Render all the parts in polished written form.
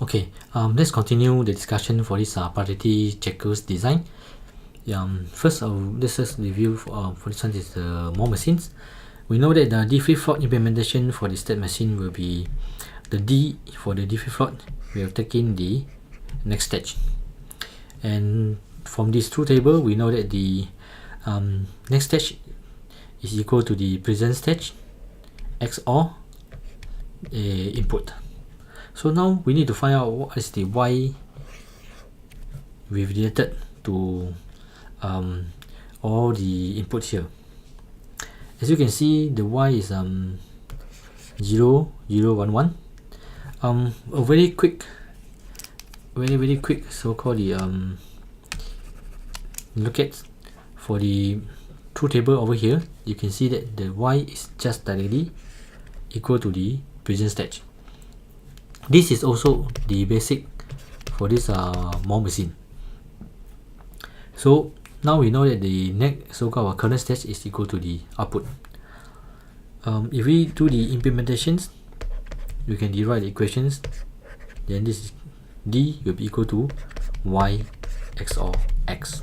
Okay, let's continue the discussion for this parity checkers design. First, let's just review for this one is the more machines. We know that the D flip-flop implementation for the state machine will be the D for the D flip-flop. We have taken the next stage, and from this truth table, we know that the next stage is equal to the present stage XOR input. So now we need to find out what is the Y we've related to all the inputs here. As you can see, the Y is 0, 0, 1, 1. A very quick so-called the look at for the truth table over here. You can see that the Y is just directly equal to the present stage. This is also the basic for this more machine. So now we know that the next so-called current stage is equal to the output. If we do the implementations, we can derive the equations. Then this is D will be equal to Y XOR X.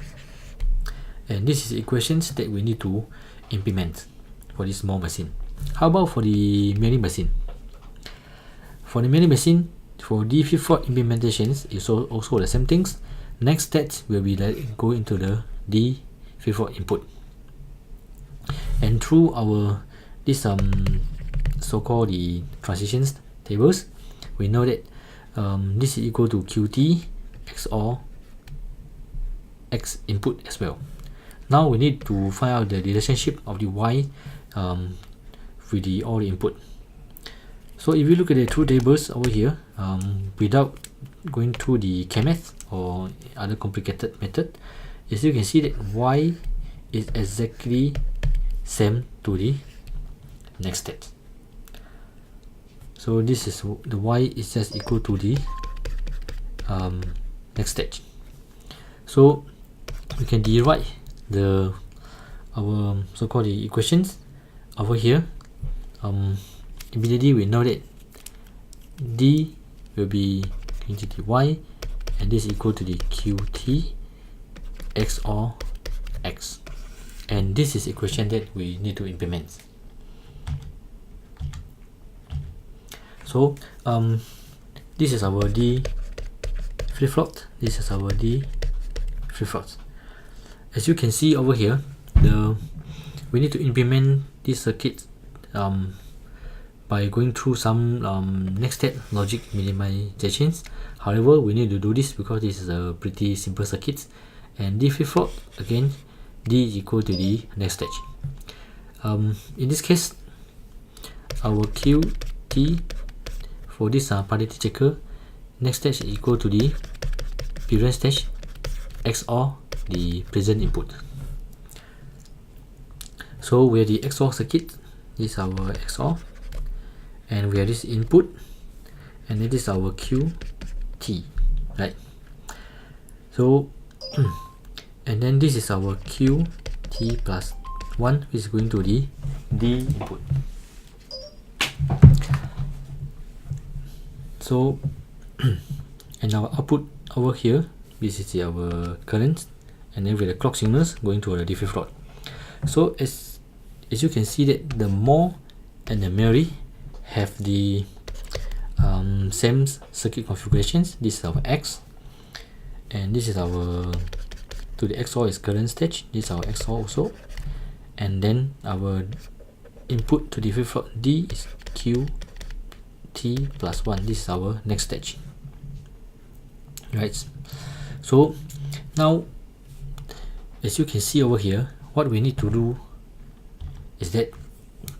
And this is the equations that we need to implement for this small machine. How about for the milling machine? For the milling machine, for D flip-flop implementations, is also the same things. Next step will be go into the D flip-flop input, and through our this so-called the transitions tables, we know that this is equal to QT XOR X input as well. Now we need to find out the relationship of the Y with all the input. So if you look at the truth tables over here, without going through the K-math or other complicated method, as you can see that Y is exactly same to the next step. So this is the Y is just equal to the next stage. So we can derive our so-called the equations over here. Immediately we know that D will be into the Y, and this is equal to the QT XOR X, and this is equation that we need to implement. So this is our D flip-flop, this is our D flip-flop. As you can see over here, we need to implement this circuit by going through some next step logic minimizations. However, we need to do this because this is a pretty simple circuit, and D flip-flop, again, D is equal to the next stage. In this case, our QT for this parity checker, next stage is equal to the previous stage XOR the present input. So we have the XOR circuit, this is our XOR, and we have this input, and it is our QT, right? So and then this is our QT plus 1, which is going to the D input. So and our output over here, this is our current, and then with the clock signals going to the D flip-flop. So as you can see that the more and the memory have the same circuit configurations. This is our X, and this is our to the XOR is current stage, this is our XOR also, and then our input to the flip-flop D is QT plus 1, this is our next stage, right? So now as you can see over here, what we need to do is that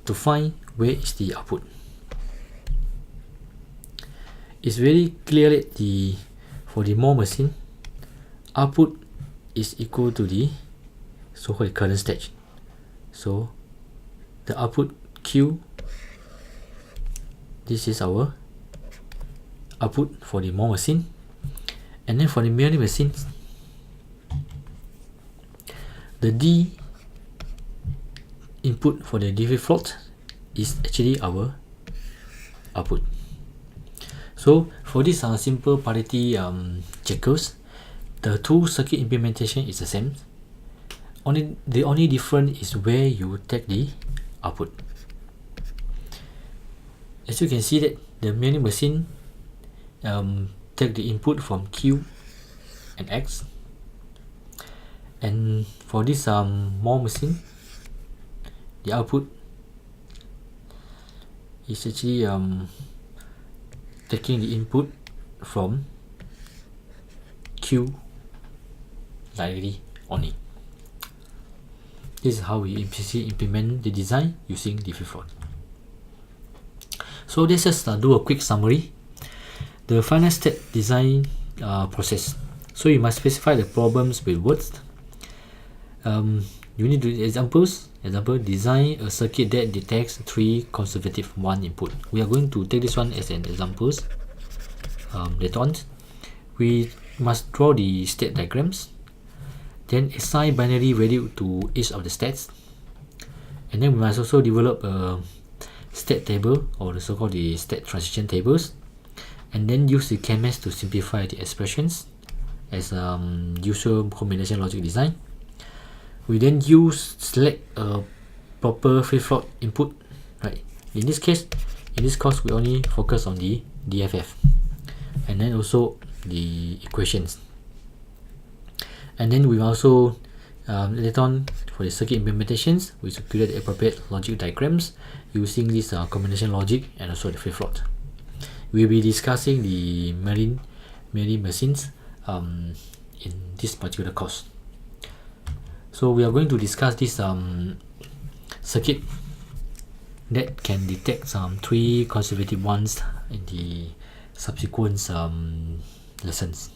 to find where is the output. It's very clear that for the more machine, output is equal to the so-called current stage. So the output Q, this is our output for the more machine, and then for the milling machine, the D input for the D flip-flop is actually our output. So for this simple parity checkers, the two circuit implementation is the same. The only difference is where you take the output. As you can see that the manual machine take the input from Q and X, and for this more machine, the output is actually taking the input from Q directly only. This is how we implement the design using the flip-flop. So let's just do a quick summary. The final step design process. So you must specify the problems with words. You need to do examples. Example, design a circuit that detects 3 conservative 1 input. We are going to take this one as an example later on. We must draw the state diagrams, then assign binary value to each of the states, and then we must also develop a state table, or the so-called the state transition tables, and then use the KMS to simplify the expressions as usual combination logic design. We then select a proper flip-flop input, right? In this case, in this course, we only focus on the DFF, and then also the equations. And then we also later on for the circuit implementations, we create the appropriate logic diagrams using this combination logic and also the flip-flop. We'll be discussing the marine machines in this particular course. So we are going to discuss this circuit that can detect 3 conservative ones in the subsequent lessons.